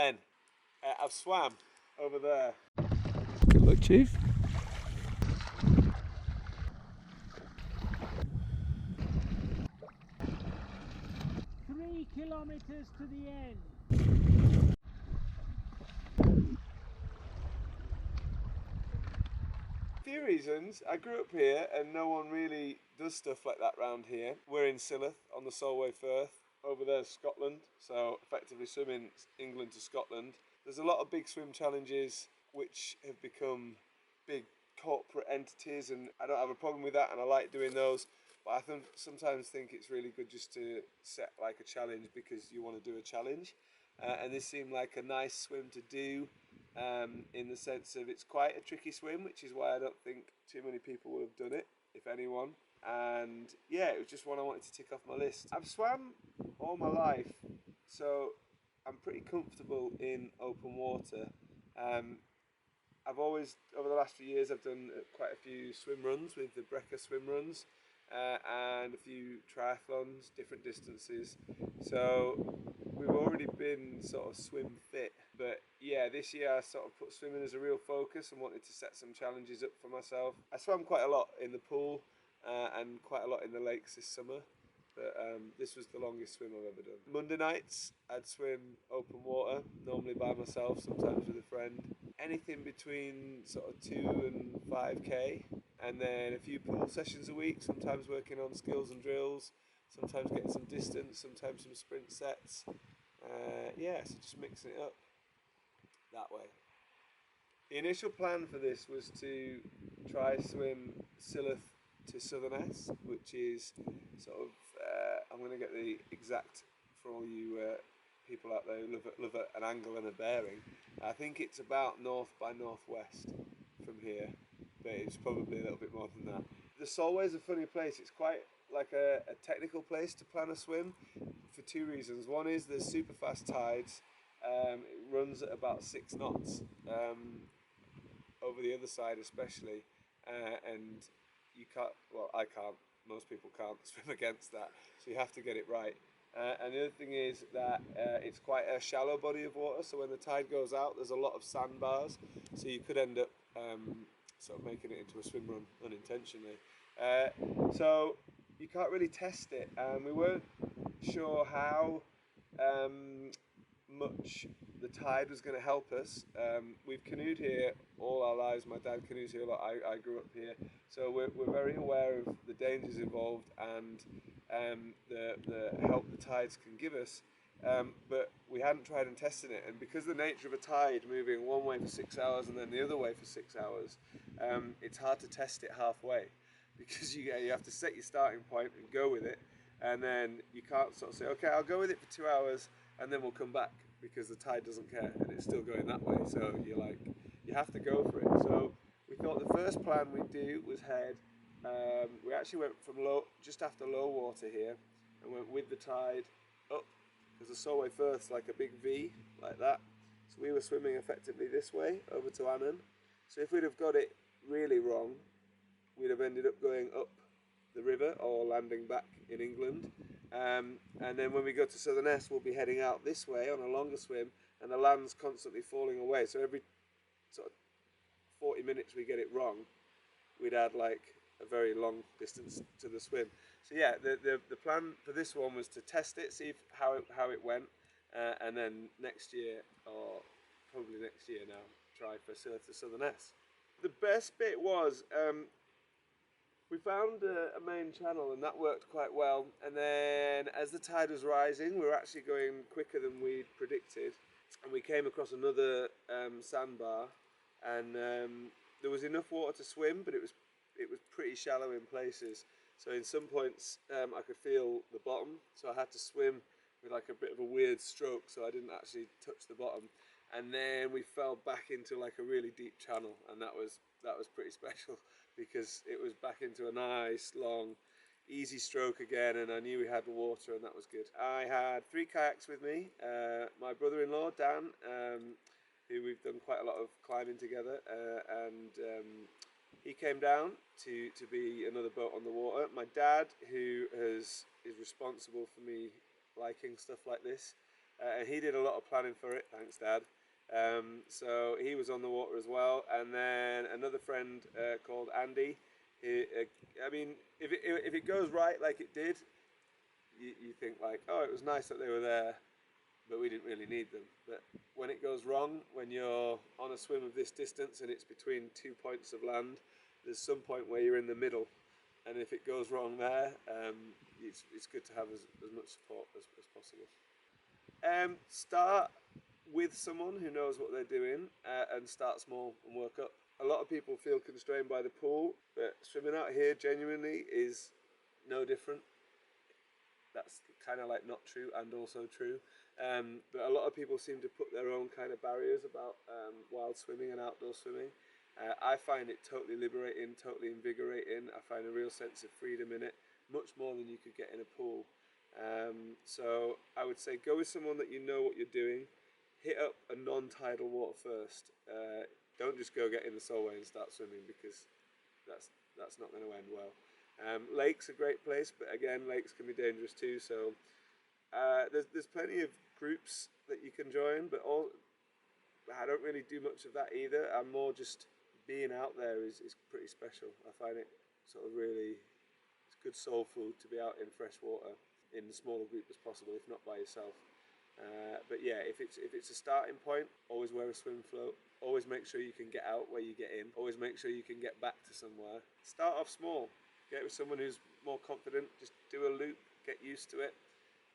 Ben, I've swam over there. Good luck, Chief. 3 kilometres to the end. A few reasons. I grew up here and no one really does stuff like that round here. We're in Silloth on the Solway Firth. Over there's Scotland, so effectively swimming England to Scotland. There's a lot of big swim challenges which have become big corporate entities, and I don't have a problem with that, and I like doing those. But I sometimes think it's really good just to set like a challenge because you want to do a challenge. And this seemed like a nice swim to do, in the sense of it's quite a tricky swim, which is why I don't think too many people will have done it, if anyone. And yeah, it was just one I wanted to tick off my list. I've swam all my life, so I'm pretty comfortable in open water. I've always, over the last few years, I've done quite a few swim runs with the Brecker swim runs, and a few triathlons, different distances. So we've already been sort of swim fit. But yeah, this year I sort of put swimming as a real focus and wanted to set some challenges up for myself. I swam quite a lot in the pool, and quite a lot in the lakes this summer. But this was the longest swim I've ever done. Monday nights, I'd swim open water, normally by myself, sometimes with a friend. Anything between sort of 2 and 5k, and then a few pool sessions a week, sometimes working on skills and drills, sometimes getting some distance, sometimes some sprint sets. Yeah, so just mixing it up that way. The initial plan for this was to try swim Silloth to Southerness, which is sort of, I'm going to get the exact for all you people out there who love an angle and a bearing. I think it's about north by northwest from here, but it's probably a little bit more than that. The Solway is a funny place. It's quite like a technical place to plan a swim for two reasons. One is there's super fast tides. It runs at about 6 knots. Over the other side especially, and you can't, well I can't, most people can't swim against that, so you have to get it right. And the other thing is that it's quite a shallow body of water, so when the tide goes out there's a lot of sandbars, so you could end up sort of making it into a swim run unintentionally. So you can't really test it, and we weren't sure how much the tide was going to help us. We've canoed here all our lives. My dad canoes here a lot. I grew up here, so we're very aware of the dangers involved and the help the tides can give us. But we hadn't tried and tested it, and because the nature of a tide moving one way for 6 hours and then the other way for 6 hours, it's hard to test it halfway, because you have to set your starting point and go with it, and then you can't sort of say, okay, I'll go with it for 2 hours and then we'll come back, because the tide doesn't care and it's still going that way. So you're like, you have to go for it. So we thought the first plan we'd do was head. We actually went from just after low water here, and went with the tide up, because the Solway Firth's like a big V like that. So we were swimming effectively this way over to Annan. So if we'd have got it really wrong, we'd have ended up going up the river or landing back in England. And then when we go to Southerness, we'll be heading out this way on a longer swim, and the land's constantly falling away. So every sort of 40 minutes we get it wrong, we'd add like a very long distance to the swim. So yeah, the plan for this one was to test it, see how it went, and then next year, or probably next year now, try for Silloth to Southerness. The best bit was, we found a main channel, and that worked quite well. And then as the tide was rising, we were actually going quicker than we'd predicted. And we came across another sandbar, and there was enough water to swim, but it was pretty shallow in places. So in some points I could feel the bottom, so I had to swim with like a bit of a weird stroke, so I didn't actually touch the bottom. And then we fell back into like a really deep channel, and that was pretty special, because it was back into a nice long easy stroke again, and I knew we had water, and that was good. I had 3 kayaks with me, my brother-in-law Dan, who we've done quite a lot of climbing together, and he came down to be another boat on the water. My dad, who is responsible for me liking stuff like this, and he did a lot of planning for it. Thanks, Dad. So he was on the water as well, and then another friend called Andy. I mean, if it goes right like it did, you think like, oh, it was nice that they were there, but we didn't really need them. But when it goes wrong, when you're on a swim of this distance and it's between 2 points of land, there's some point where you're in the middle, and if it goes wrong there, it's good to have as much support as possible. Start with someone who knows what they're doing, and start small and work up. A lot of people feel constrained by the pool, but swimming out here genuinely is no different. That's kind of like not true and also true. But a lot of people seem to put their own kind of barriers about wild swimming and outdoor swimming. I find it totally liberating, totally invigorating. I find a real sense of freedom in it, much more than you could get in a pool. So I would say go with someone that you know what you're doing. Hit up a non-tidal water first. Don't just go get in the Solway and start swimming, because that's not going to end well. Lakes are a great place, but again, lakes can be dangerous too. So there's plenty of groups that you can join, but I don't really do much of that either. I'm more just being out there is pretty special. I find it sort of really, it's good soul food to be out in fresh water in as small a group as possible, if not by yourself. But yeah, if it's a starting point, always wear a swim float. Always make sure you can get out where you get in. Always make sure you can get back to somewhere. Start off small. Get with someone who's more confident. Just do a loop. Get used to it,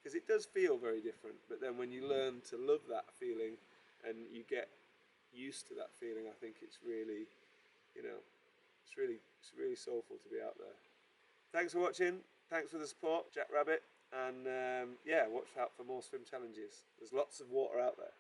because it does feel very different. But then when you learn to love that feeling and you get used to that feeling, I think it's really, it's really soulful to be out there. Thanks for watching. Thanks for the support, Jackrabbitt. And yeah, watch out for more swim challenges. There's lots of water out there.